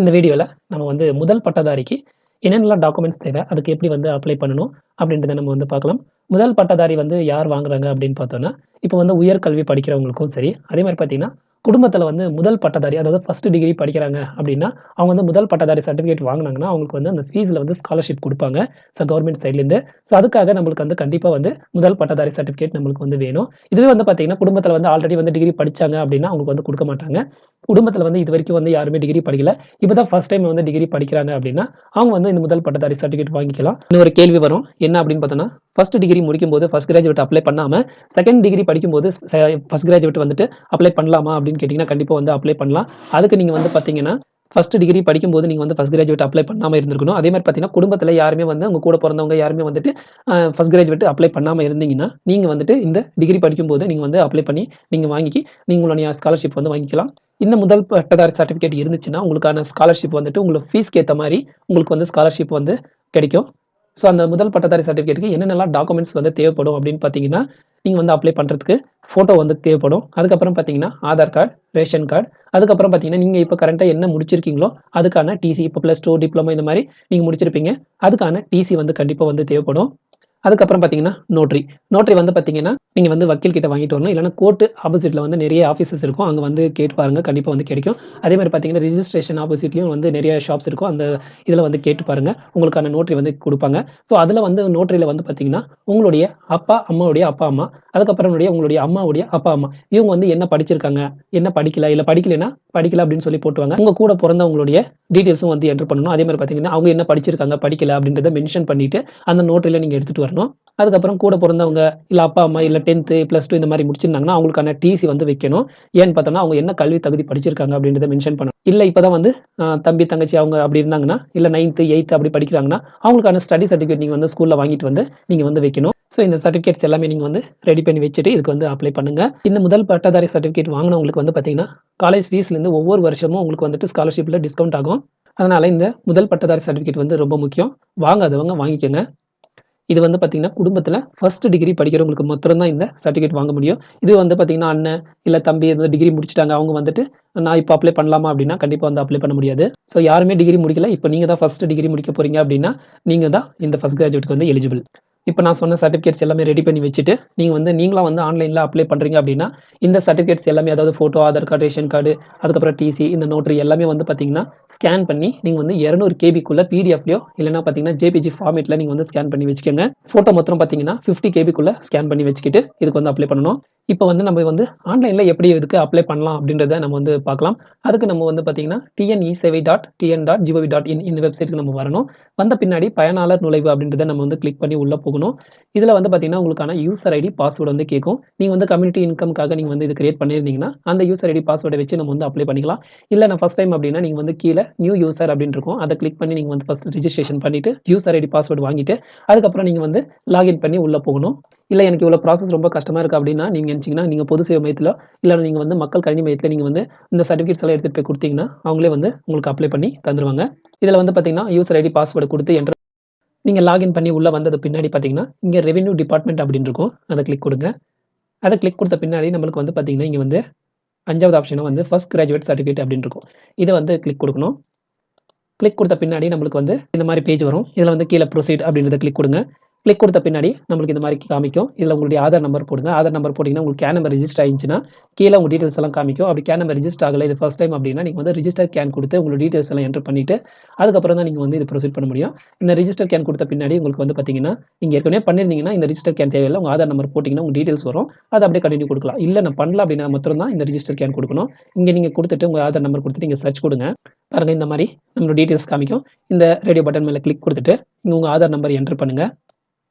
இந்த வீடியோல நம்ம வந்து முதல் பட்டதாரிக்கு என்னென்னலாம் டாக்குமெண்ட்ஸ் தேவை? அதுக்கு எப்படி வந்து அப்ளை பண்ணணும்? அப்படின்றத நம்ம வந்து பார்க்கலாம். முதல் பட்டதாரி வந்து யார் வாங்குறாங்க அப்படின்னு பார்த்தோம்னா, இப்போ வந்து உயர்கல்வி படிக்கிறவங்களுக்கும் சரி, அதே மாரி பார்த்தீங்கன்னா, குடும்பத்தில வந்து முதல் பட்டதாரி அதாவது ஃபர்ஸ்ட் டிகிரி படிக்கிறாங்க அப்படின்னா, அவங்க வந்து முதல் பட்டதாரி சர்டிஃபிகேட் வாங்குனாங்கன்னா, அவங்களுக்கு வந்து அந்த ஃபீஸ்ல வந்து ஸ்காலர்ஷிப் குடுப்பாங்க. கவர்ன்மென்ட் சைட்லேருந்து. அதுக்காக நம்மளுக்கு வந்து கண்டிப்பா வந்து முதல் பட்டதாரி சர்டிஃபிகேட் நம்மளுக்கு வந்து வேணும். இதுவே வந்து பார்த்தீங்கன்னா, குடும்பத்தில வந்து ஆல்ரெடி வந்து டிகிரி படிச்சாங்க அப்படின்னா, அவங்களுக்கு வந்து குடுக்க மாட்டாங்க. குடும்பத்தில வந்து இதுவரைக்கும் வந்து யாருமே டிகிரி படிக்கல. இப்ப தான் ஃபர்ஸ்ட் டைம் வந்து டிகிரி படிக்கிறாங்க அப்படின்னா, அவங்க வந்து இந்த முதல் பட்டதாரி சர்டிஃபிகேட் வாங்கிக்கலாம். இன்னொரு கேள்வி வரும். என்ன அப்படின்னு பார்த்தோம்னா, ஃபர்ஸ்ட் டிகிரி முடிக்கும்போது ஃபர்ஸ்ட் கிராஜுவேட் அப்ளை பண்ணாம, செகண்ட் டிகிரி படிக்கும்போது ஃபர்ஸ்ட் கிராஜுவேட் வந்துட்டு அப்ளை பண்ணலாமா அப்படின்னு கேட்டீங்கன்னா, கண்டிப்பா வந்து அப்ளை பண்ணலாம். அதுக்கு நீங்க வந்து பார்த்தீங்கன்னா, ஃபர்ஸ்ட் டிகிரி படிக்கும்போது நீங்க வந்து ஃபர்ஸ்ட் கிராஜுவேட் அப்ளை பண்ணாம இருந்திருக்கணும். அதே மாரி பார்த்தீங்கன்னா, குடும்பத்தில யாருமே வந்து உங்க கூட பொறந்தவங்க யாருமே வந்துட்டு ஃபர்ஸ்ட் கிராஜுவேட் அப்ளை பண்ணாம இருந்தீங்கன்னா, நீங்க வந்துட்டு இந்த டிகிரி படிக்கும்போது நீங்க வந்து அப்ளை பண்ணி நீங்க வாங்கி நீங்க உங்களுடைய ஸ்காலர்ஷிப் வந்து வாங்கிக்கலாம். இந்த முதல் பட்டதாரி சர்டிஃபிகேட் இருந்துச்சுன்னா, உங்களுக்கான ஸ்காலர்ஷிப் வந்துட்டு உங்களுக்கு ஃபீஸ்க்கு ஏத்த மாரி உங்களுக்கு வந்து ஸ்காலர்ஷிப் வந்து கிடைக்கும். அந்த முதல் பட்டதாரி சர்டிஃபிகேட்க்கு என்னென்னலாம் டாக்குமெண்ட்ஸ் வந்து தேவைப்படும் அப்படின்னு பார்த்தீங்கன்னா, நீங்க வந்து அப்ளை பண்றதுக்கு ஃபோட்டோ வந்து தேவைப்படும். அதுக்கப்புறம் பார்த்தீங்கன்னா, ஆதார் கார்டு, ரேஷன் கார்டு, அதுக்கப்புறம் பார்த்தீங்கன்னா, நீங்க இப்ப கரண்ட்டா என்ன முடிச்சிருக்கீங்களோ, அதுக்கான டிசி இப்ப +2 டிப்ளமோ இந்த மாரி நீங்க முடிச்சிருப்பீங்க. அதுக்கான டிசி வந்து கண்டிப்பா வந்து தேவைப்படும். அதுக்கப்புறம் பார்த்தீங்கன்னா, நோட்டரி. நோட்டரி வந்து பார்த்தீங்கன்னா, நீங்க வந்து வக்கீல் கிட்ட வாங்கிட்டு வரணும். இல்லன்னா கோர்ட் ஆப்போசிட்ல வந்து நெறைய ஆஃபீஸஸ் இருக்கும். அங்க வந்து கேட்டு பாருங்க. கண்டிப்பா வந்து கிடைக்கும். அதே மாரி பார்த்தீங்கன்னா, ரிஜிஸ்ட்ரேஷன் ஆப்போசிட்லயும் வந்து நெறைய ஷாப்ஸ் இருக்கும். அந்த இதுல வந்து கேட்டு பாருங்க. உங்களுக்கான நோட்டரி வந்து குடுப்பாங்க. அதுல வந்து நோட்டரில வந்து பார்த்தீங்கன்னா, உங்களுடைய அப்பா, அம்மாவுடைய அப்பா, அம்மா, அதுக்கப்புறம் உங்களுடைய அம்மாவுடைய அப்பா, அம்மா. இவங்க வந்து என்ன படிச்சிருக்காங்க? என்ன படிக்கல? இல்ல படிக்கலைன்னா, படிக்கல அப்படின்னு சொல்லி போட்டுவாங்க. உங்க கூட பொறந்தவங்களுடைய டீட்டெயில்ஸும் வந்து என்டர் பண்ணணும். அதே மாரி பார்த்தீங்கன்னா, அவங்க என்ன படிச்சிருக்காங்க? படிக்கல? அப்படின்றத மென்ஷன் பண்ணிட்டு, அந்த நோட்டரில நீங்க எடுத்துட்டு வரணும். அதுக்கப்புறம் கூட பொறந்தவங்க, இல்ல அப்பா, அம்மா, இல்ல 10த், +2 இந்த மாரி முடிச்சிருந்தாங்கன்னா, அவங்களுக்கான டிசி வந்து வைக்கணும். ஏன்னு பார்த்தோம்னா, அவங்க என்ன கல்வி தகுதி படிச்சிருக்காங்க அப்படின்றத மென்ஷன் பண்ணணும். இல்ல இப்ப தான் வந்து தம்பி, தங்கச்சி அவங்க அப்படி இருந்தாங்கன்னா, இல்ல 9த், 8த் அப்படி படிக்கிறாங்கன்னா, அவங்களுக்கான ஸ்டடி சர்டிஃபிகேட் நீங்க வந்து ஸ்கூல்ல வாங்கிட்டு வந்து, நீங்க வந்து வைக்கணும். இந்த சர்டிஃபிகேட்ஸ் எல்லாமே நீங்க வந்து ரெடி பண்ணி வச்சுட்டு, இதுக்கு வந்து அப்ளை பண்ணுங்க. இந்த முதல் பட்டதாரி சர்டிஃபிகேட் வாங்குனவங்களுக்கு வந்து பார்த்தீங்கன்னா, காலேஜ் ஃபீஸ்லேருந்து ஒவ்வொரு வருஷமும் உங்களுக்கு வந்துட்டு ஸ்காலர்ஷிப்ல டிஸ்கவுண்ட் ஆகும். அதனால இந்த முதல் பட்டதாரி சர்டிஃபிகேட் வந்து ரொம்ப முக்கியம். வாங்காதவங்க வாங்கிக்கங்க. இது வந்து பார்த்தீங்கன்னா, குடும்பத்தில ஃபர்ஸ்ட் டிகிரி படிக்கிறவங்களுக்கு மாத்திரம் தான் இந்த சர்டிஃபிகேட் வாங்க முடியும். இது வந்து பார்த்தீங்கன்னா, அண்ணன், இல்ல தம்பி வந்து டிகிரி முடிச்சுட்டாங்க. அவங்க வந்துட்டு நான் இப்ப அப்ளை பண்ணலாமா அப்டின்னா, கண்டிப்பா வந்து அப்ளை பண்ண முடியாது. யாருமே டிகிரி முடிக்கல. இப்ப நீங்க தான் ஃபர்ஸ்ட் டிகிரி முடிக்க போறீங்க அப்டின்னா, நீங்க தான் இந்த ஃபர்ஸ்ட் கிராஜுவேட்க்கு வந்து எலிஜிபிள். இப்ப நான் சொன்ன சர்டிஃபிகேட்ஸ் எல்லாமே ரெடி பண்ணி வச்சுட்டு, நீங்களா வந்து ஆன்லைன்ல அப்ளை பண்றீங்க அப்டின்னா, இந்த சர்டிஃபிகேட்ஸ் எல்லாமே அதாவது photo, Aadhaar card, ration card, அதுக்கப்புறம் டிசி, இந்த நோட்டரி எல்லாமே வந்து பார்த்தீங்கன்னா, ஸ்கேன் பண்ணி நீங்க வந்து 200 கேபிக்குள்ள பிடிஎஃப்லயோ இல்லன்னா பார்த்தீங்கன்னா, ஜேபிஜி ஃபார்மேட்ல நீங்க வந்து ஸ்கேன் பண்ணி வச்சுக்கங்க. ஃபோட்டோ மொத்தம் பார்த்தீங்கன்னா, 50 கேபிக்குள்ள ஸ்கேன் பண்ணி வச்சுக்கிட்டு, இதுக்கு வந்து அப்ளை பண்ணணும். இப்ப வந்து நம்ம வந்து ஆன்லைன்ல எப்படி இதுக்கு அப்ளை பண்ணலாம் அப்படின்றத நம்ம வந்து பார்க்கலாம். அதுக்கு நம்ம வந்து பார்த்தீங்கன்னா, tnesevai.tn.gov.in இந்த வெப்சைட்க்கு நம்ம வரணும். வந்த பின்னாடி பயனாளர் நுழைவு அப்படின்றத நம்ம வந்து கிளிக் பண்ணி உள்ள போகணும். இதுல வந்து பார்த்தீங்கன்னா, உங்களுக்கான யூசர் ஐடி, பாஸ்வேர்ட் வந்து கேட்கும். நீங்க வந்து கம்யூனிட்டி இன்கம்க்காக நீங்க வந்து இது கிரியேட் பண்ணியிருந்தீங்கன்னா, அந்த யூசர் ஐடி, பாஸ்வேர்ட வச்சு நம்ம வந்து அப்ளை பண்ணிக்கலாம். இல்ல நான் ஃபர்ஸ்ட் டைம் அப்படின்னா, நீங்க வந்து கீழ நியூ யூசர் அப்படின்னு இருக்கும். அத கிளிக் பண்ணி நீங்க வந்து ஃபர்ஸ்ட் ரிஜிஸ்ட்ரேஷன் பண்ணிட்டு, யூசர் ஐடி, பாஸ்வேர்ட் வாங்கிட்டு, அதுக்கப்புறம் நீங்க வந்து லாகின் பண்ணி உள்ள போகணும். இல்ல எனக்கு இவ்வளோ ப்ராசஸ் ரொம்ப கஷ்டமா இருக்கு அப்படின்னா, நீங்க நினைச்சீங்கன்னா, நீங்க பொது சேவை மையத்திலோ, இல்ல நீங்க வந்து மக்கள் கல்வி மையத்தில நீங்க வந்து இந்த சர்டிஃபிகேட்ஸ் எல்லாம் எடுத்துட்டு போய் குடுத்தீங்கன்னா, அவங்களே வந்து உங்களுக்கு அப்ளை பண்ணி தந்துருவாங்க. இதுல வந்து பார்த்தீங்கன்னா, யூசர் ஐடி, பாஸ்வேர்ட் குடுத்து என்டர் நீங்க லாகின் பண்ணி உள்ள வந்தது பின்னாடி பார்த்தீங்கன்னா, இங்க ரெவென்யூ டிபார்ட்மெண்ட் அப்படின்னு இருக்கும். அத கிளிக் குடுங்க. அத கிளிக் குடுத்த பின்னாடி நம்மளுக்கு வந்து பார்த்தீங்கன்னா, இங்க வந்து 5வது ஆப்ஷனா வந்து ஃபர்ஸ்ட் கிராஜுவேட் சர்டிஃபிகேட் அப்படின்னு இருக்கும். இத வந்து கிளிக் குடுக்கணும். கிளிக் குடுத்த பின்னாடி நம்மளுக்கு வந்து இந்த மாரி பேஜ் வரும். இதுல வந்து கீழ புரோசீட் அப்படின்றத கிளிக் குடுங்க. கிளிக் குடுத்த பின்னாடி நம்மளுக்கு இந்த மாரி காமிக்கும். இதுல உங்களுடைய ஆதார் நம்பர் போடுங்க. ஆதார் நம்பர் போட்டீங்கன்னா, உங்களுக்கு கேன் நம்பர் ரிஜிஸ்டர் ஆயிருந்துச்சுன்னா, கீழ உங்க டீட்டெயில்ஸ் எல்லாம் காமிக்கும். அப்படி கேன் நம்பர் ரிஜிஸ்டர் ஆகல, இது ஃபர்ஸ்ட் டைம் அப்படின்னா, நீங்க வந்து ரிஜிஸ்டர் கேன் குடுத்து உங்களோட டீட்டெயில்ஸ் எல்லாம் என்டர் பண்ணிட்டு, அதுக்கப்புறம் தான் நீங்க வந்து இத ப்ரோசீட் பண்ண முடியும். இந்த ரிஜிஸ்டர் கேன் குடுத்த பின்னாடி உங்களுக்கு வந்து பார்த்தீங்கன்னா, நீங்க ஏற்கனவே பண்ணியிருந்தீங்கன்னா, இந்த ரிஜிஸ்டர் கேன் தேவையில்ல. உங்க ஆதார் நம்பர் போட்டீங்கன்னா, உங்க டீட்டெயில்ஸ் வரும். அத அப்படியே கன்டின்யூ குடுக்கலாம். இல்ல நான் பண்ணல அப்படின்னா மாத்திரம் தான் இந்த ரிஜிஸ்டர் கேன் குடுக்கணும். இங்க நீங்க குடுத்துட்டு உங்க ஆதார் நம்பர் குடுத்துட்டு இங்க சர்ச் குடுங்க. பாருங்க இந்த மாரி நம்மளோட டீட்டெயில்ஸ் காமிக்கும். இந்த ரேடியோ பட்டன் மேல கிளிக் குடுத்துட்டு, இங்க உங்க ஆதார் நம்பர் என்டர் பண்ணுங்க.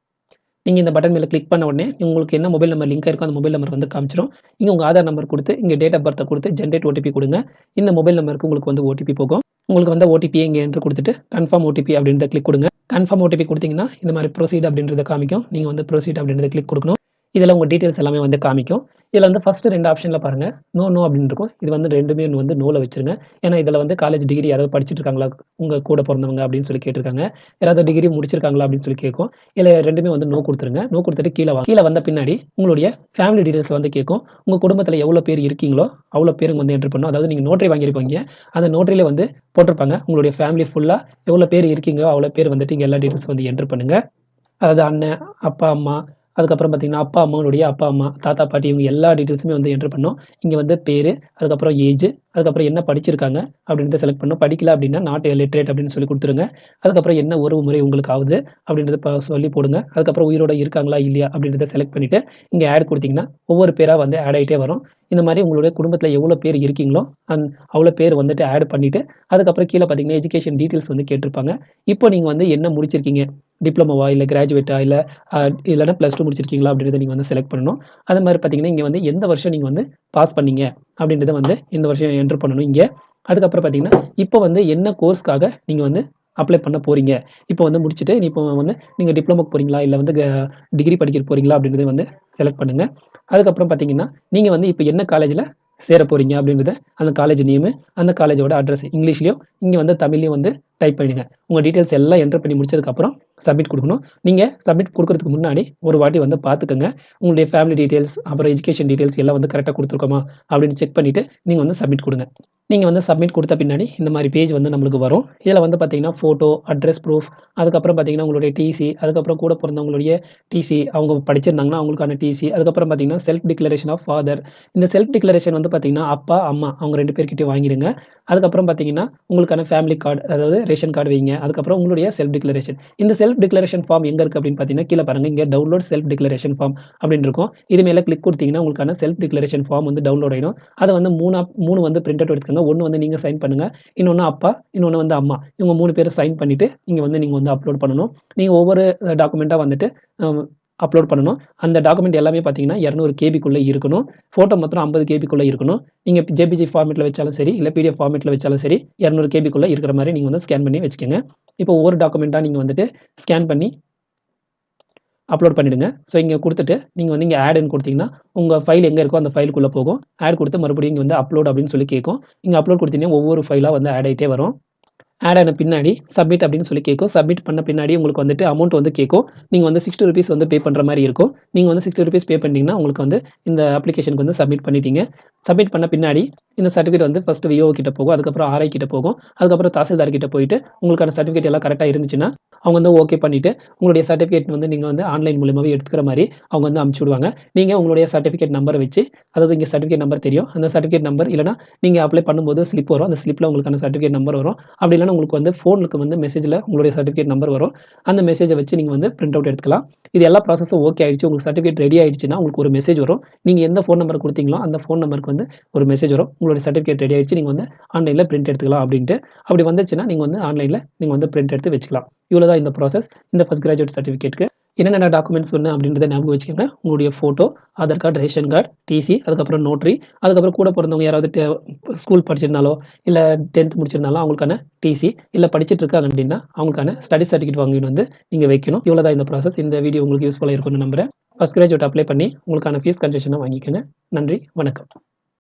நீங்க இந்த பட்டன் மேல கிளிக் பண்ண உடனே, உங்களுக்கு என்ன மொபைல் நம்பர் லிங்க் ஆயிருக்கோ அந்த மொபைல் நம்பர் வந்து காமிச்சிரும். இங்க உங்க ஆதார் நம்பர் குடுத்து, இங்க டேட் ஆஃப் பர்த்த குடுத்து ஜெனரேட் ஓடிபி குடுங்க. இந்த மொபைல் நம்பருக்கு உங்களுக்கு வந்து ஓடிபி போகும். உங்களுக்கு வந்த ஓடிபிய இங்க என்டர் குடுத்துட்டு, கன்ஃபர்ம் ஓடிபி அப்படின்றத கிளிக் குடுங்க. கன்ஃபர்ம் ஓடிபி குடுத்தீங்கன்னா, இந்த மாரி புரோசீட் அப்படின்றத காமிக்கும். நீங்க வந்து புரோசீட் அப்படின்றத கிளிக் குடுக்கணும். இதில உங்க டீட்டெயில்ஸ் எல்லாமே வந்து காமிக்கும். இதில வந்து ஃபர்ஸ்ட் 2 ஆப்ஷன்ல பாருங்க. நோ, நோ அப்படின்னு இருக்கும். இது வந்து 2மே வந்து நோல வச்சுருங்க. ஏன்னா இதில வந்து காலேஜ் டிகிரி யாராவது படிச்சுட்டு இருக்காங்களா? உங்க கூட பொறந்தவங்க அப்படின்னு சொல்லி கேட்டிருக்காங்க. யாராவது டிகிரி முடிச்சிருக்காங்களா? அப்படின்னு சொல்லி கேட்கும். இதுல 2மே வந்து நோ குடுத்துருங்க. நோ குடுத்துட்டு கீழ வாங்க. கீழ வந்த பின்னாடி உங்களுடைய ஃபேமிலி டீட்டெயில்ஸ் வந்து கேட்கும். உங்க குடும்பத்தில எவ்வளோ பேர் இருக்கீங்களோ, அவ்வளோ பேருக்கு வந்து என்டர் பண்ணணும். அதாவது நீங்க நோட்டரி வாங்கியிருப்பீங்க. அந்த நோட்டரியில வந்து போட்டிருப்பாங்க. உங்களுடைய ஃபேமிலி ஃபுல்லா எவ்வளோ பேர் இருக்கீங்களோ, அவ்வளோ பேர் வந்துட்டு இங்க எல்லா டீட்டெயில்ஸ் வந்து என்டர் பண்ணுங்க. அதாவது அண்ணன், அப்பா, அம்மா, அதுக்கப்புறம் பார்த்தீங்கன்னா, அப்பா, அம்மாவுடைய அப்பா, அம்மா, தாத்தா, பாட்டி இவங்க எல்லா டீட்டெயில்ஸுமே வந்து என்டர் பண்ணணும். இங்க வந்து பேரு, அதுக்கப்புறம் ஏஜ், அதுக்கப்புறம் என்ன படிச்சிருக்காங்க அப்படின்றத செலக்ட் பண்ணணும். படிக்கல அப்படின்னா நாட் லிட்டரேட் அப்படின்னு சொல்லி குடுத்துருங்க. அதுக்கப்புறம் என்ன உறவு முறை உங்களுக்கு ஆகுது அப்படின்றத சொல்லி போடுங்க. அதுக்கப்புறம் உயிரோட இருக்காங்களா, இல்லையா அப்படின்றத செலக்ட் பண்ணிட்டு, இங்க ஆட் குடுத்தீங்கன்னா, ஒவ்வொரு பேரா வந்து ஆட் ஆயிட்டே வரும். இந்த மாரி உங்களுடைய குடும்பத்தில எவ்வளோ பேர் இருக்கீங்களோ, அவ்வளோ பேர் வந்துட்டு ஆட் பண்ணிட்டு, அதுக்கப்புறம் கீழ பார்த்தீங்கன்னா, எஜுகேஷன் டீட்டெயில்ஸ் வந்து கேட்டிருப்பாங்க. இப்போ நீங்க வந்து என்ன முடிச்சிருக்கீங்க? டிப்ளோமாவா? இல்ல கிராஜுவேட்டா? இல்ல இல்லன்னா +2 முடிச்சிருக்கீங்களா? அப்படின்றத நீங்க வந்து செலக்ட் பண்ணணும். அது மாரி பார்த்தீங்கன்னா, இங்க வந்து எந்த வருஷம் நீங்க வந்து பாஸ் பண்ணீங்க? அப்படின்றத வந்து இந்த வருஷம் என்டர் பண்ணணும் இங்க. அதுக்கப்புறம் பார்த்தீங்கன்னா, இப்போ வந்து என்ன கோர்ஸ்க்காக நீங்க வந்து அப்ளை பண்ண போறீங்க? இப்போ வந்து முடிச்சுட்டு இப்போ வந்து நீங்க டிப்ளோமாக்கு போறீங்களா? இல்ல வந்து டிகிரி படிக்க போறீங்களா? அப்படின்றத வந்து செலக்ட் பண்ணுங்க. அதுக்கப்புறம் பார்த்தீங்கன்னா, நீங்க வந்து இப்ப என்ன காலேஜ்ல சேர போறீங்க அப்படின்றத அந்த காலேஜ் நேமு, அந்த காலேஜோட அட்ரஸ் இங்கிலீஷ்லயும், இங்க வந்து தமிழ்லயும் வந்து டைப் பண்ணிடுங்க. உங்க டீட்டெயில்ஸ் எல்லாம் என்டர் பண்ணி முடிச்சதுக்கப்புறம் சப்மிட் குடுக்கணும். நீங்க சப்மிட் குடுக்குறதுக்கு முன்னாடி ஒரு வாட்டி வந்து பார்த்துக்கங்க. உங்களுடைய ஃபேமிலி டீட்டெயில்ஸ், அப்புறம் எஜுகேஷன் டீட்டெயில்ஸ் எல்லாம் வந்து கரெக்ட்டா குடுத்துருக்கோமா? அப்படின்னு செக் பண்ணிட்டு நீங்க வந்து சப்மிட் குடுங்க. நீங்க வந்து சப்மிட் குடுத்த பின்னாடி இந்த மாரி பேஜ் வந்து நம்மளுக்கு வரும். இதில வந்து பார்த்தீங்கன்னா, ஃபோட்டோ, அட்ரஸ் ப்ரூஃப், அதுக்கப்புறம் பார்த்தீங்கன்னா, உங்களுடைய டிசி, அதுக்கப்புறம் கூட பொறந்தவங்களுடைய டிசி, அவங்க படிச்சிருந்தாங்கன்னா அவங்களுக்கான டிசி, அதுக்கப்புறம் பார்த்தீங்கன்னா, செல்ஃப் டிக்ளரேஷன் ஆஃப் ஃபாதர். இந்த செல்ஃப் டிக்ளரேஷன் வந்து பார்த்தீங்கன்னா, அப்பா, அம்மா அவங்க 2 பேர்கிட்டயும் வாங்கிடுங்க. அதுக்கப்புறம் பார்த்தீங்கன்னா, உங்களுக்கான ஃபேமிலி கார்டு, அதாவது ரேஷன் கார்டு வைங்க. அதுக்கப்புறம் உங்களுடைய செல்ஃப் டிக்ளரேஷன். இந்த செல்ஃப் டிக்ளரேஷன் ஃபார்ம் எங்க இருக்கு அப்படின்னு பார்த்தீங்கன்னா, கீழ பாருங்க. இங்க டவுன்லோட் செல்ஃப் டிக்ளரேஷன் ஃபார்ம் அப்படின்னு இருக்கும். இது மேல கிளிக் குடுத்தீங்கன்னா, உங்களுக்கான செல்ஃப் டிக்ளரேஷன் ஃபார்ம் வந்து டவுன்லோட் ஆயிடும். அத வந்து 3 வந்து பிரிண்ட் அவுட் எடுத்துக்கங்க. 1 வந்து நீங்க சைன் பண்ணுங்க. இன்னொன்னு அப்பா, இன்னொன்னு வந்து அம்மா. இவங்க 3 பேரும் சைன் பண்ணிட்டு, நீங்க வந்து அப்லோட் பண்ணணும். நீங்க ஒவ்வொரு டாக்குமெண்ட்டா வந்துட்டு அ அப்லோட் பண்ணணும். அந்த டாக்குமெண்ட் எல்லாமே பார்த்தீங்கன்னா, 200 கேபிக்குள்ள இருக்கணும். ஃபோட்டோ மாத்திரம் 50 கேபிக்குள்ள இருக்கணும். நீங்க ஜேபிஜி ஃபார்மேட்ல வச்சாலும் சரி, இல்ல பிடிஎஃப் ஃபார்மேட்ல வச்சாலும் சரி, 200 கேபிக்குள்ள இருக்கிற மாரி நீங்க வந்து ஸ்கேன் பண்ணி வச்சுக்கங்க. இப்போ ஒவ்வொரு டாக்குமெண்ட்டா நீங்க வந்துட்டு ஸ்கேன் பண்ணி அப்லோட் பண்ணிடுங்க. ஸோ இங்க குடுத்துட்டு, நீங்க வந்து இங்க ஆட்ன்னு குடுத்தீங்கன்னா, உங்க ஃபைல் எங்க இருக்கோ அந்த ஃபைலுக்குள்ள போகும். ஆட் குடுத்து மறுபடியும் இங்க வந்து அப்லோட் அப்படின்னு சொல்லி கேட்கும். நீங்க அப்லோட் குடுத்தீங்கன்னா, ஒவ்வொரு ஃபைலா வந்து ஆட் ஆயிட்டே வரும். ஆட் ஆன பின்னாடி சப்மிட் அப்படின்னு சொல்லி கேட்கும். சப்மிட் பண்ண பின்னாடி உங்களுக்கு வந்துட்டு அமௌண்ட் வந்து கேட்கும். நீங்க வந்து ₹60 வந்து பே பண்ற மாரி இருக்கும். நீங்க வந்து ₹60 பே பண்ணீங்கன்னா, உங்களுக்கு வந்து இந்த அப்ளிகேஷனுக்கு வந்து சப்மிட் பண்ணிட்டீங்க. சப்மிட் பண்ண பின்னாடி இந்த சர்டிஃபிகேட் வந்து ஃபர்ஸ்ட் விஓ கிட்ட போகும். அதுக்கப்புறம் ஆர்ஐ கிட்ட போகும். அதுக்கப்புறம் தாசில்தார் கிட்ட போயிட்டு உங்களுக்கான சர்டிஃபிகேட் எல்லாம் கரெக்ட்டா இருந்துச்சுன்னா, அவங்க வந்து ஓகே பண்ணிட்டு, உங்களுடைய சர்டிஃபிகேட் வந்து நீங்க வந்து ஆன்லைன் மூலியமாவே எடுத்துக்கிற மாரி அவங்க வந்து அனுப்பிச்சு விடுவாங்க. நீங்க உங்களுடைய சர்டிஃபிகேட் நம்பர வச்சு, அதாவது இங்க சர்டிஃபிகேட் நம்பர் தெரியும். அந்த சர்டிஃபிகேட் நம்பர் இல்லன்னா, நீங்க அப்ளை பண்ணும்போது ஸ்லிப் வரும். அந்த ஸ்லிப்ல உங்களுக்கான சர்டிஃபிகேட் நம்பர் வரும். அப்படி இல்லன்னா உங்களுக்கு வந்து ஃபோனுக்கு வந்து மெசேஜ்ல உங்களுடைய சர்டிஃபிகேட் நம்பர் வரும். அந்த மெசேஜ வச்சு நீங்க வந்து பிரிண்ட் அவுட் எடுத்துக்கலாம். இது எல்லா ப்ராசஸும் ஓகே ஆயிடுச்சு. உங்களுக்கு சர்டிஃபிகேட் ரெடி ஆயிடுச்சுன்னா, உங்களுக்கு ஒரு மெசேஜ் வரும். நீங்க எந்த ஃபோன் நம்பர் குடுத்தீங்களோ, அந்த ஃபோன் நம்பருக்கு வந்து ஒரு மெசேஜ் வரும். உங்களுடைய சர்டிஃபிகேட் ரெடி ஆயிடுச்சு. நீங்க வந்து ஆன்லைன்ல பிரிண்ட் எடுத்துக்கலாம் அப்படின்ட்டு. அப்படி வந்துச்சுன்னா, நீங்க வந்து ஆன்லைன்ல நீங்க வந்து பிரிண்ட் எடுத்து வச்சுக்கலாம். இவ்வளோ தான் இந்த ப்ராசஸ். இந்த ஃபர்ஸ்ட் கிராஜுவேட் சர்டிஃபிகேட்க்கு. என்னென்ன டாக்குமெண்ட்ஸ் சொன்னேன் அப்படின்றத ஞாபகம் வச்சுக்கங்க. உங்களுடைய photo, Aadhaar card, ration card, TC, அதுக்கப்புறம் நோட்டரி, அதுக்கப்புறம் கூட பொறந்தவங்க யாராவது ஸ்கூல் படிச்சிருந்தாலோ, இல்ல 10த் முடிச்சிருந்தாலும் அவங்களுக்கான டிசி, இல்ல படிச்சுட்டு இருக்காங்க அப்படின்னா, அவங்களுக்கான ஸ்டடி சர்டிஃபிகேட் வாங்கிட்டு வந்து நீங்க வைக்கணும். இவ்வளோ தான் இந்த ப்ராசஸ். இந்த வீடியோ உங்களுக்கு யூஸ்ஃபுல்லா இருக்கும்னு நம்புறேன். ஃபர்ஸ்ட் கிராஜுவேட் அப்ளை பண்ணி உங்களுக்கான ஃபீஸ் கன்செஷன வாங்கிக்கங்க. நன்றி, வணக்கம்.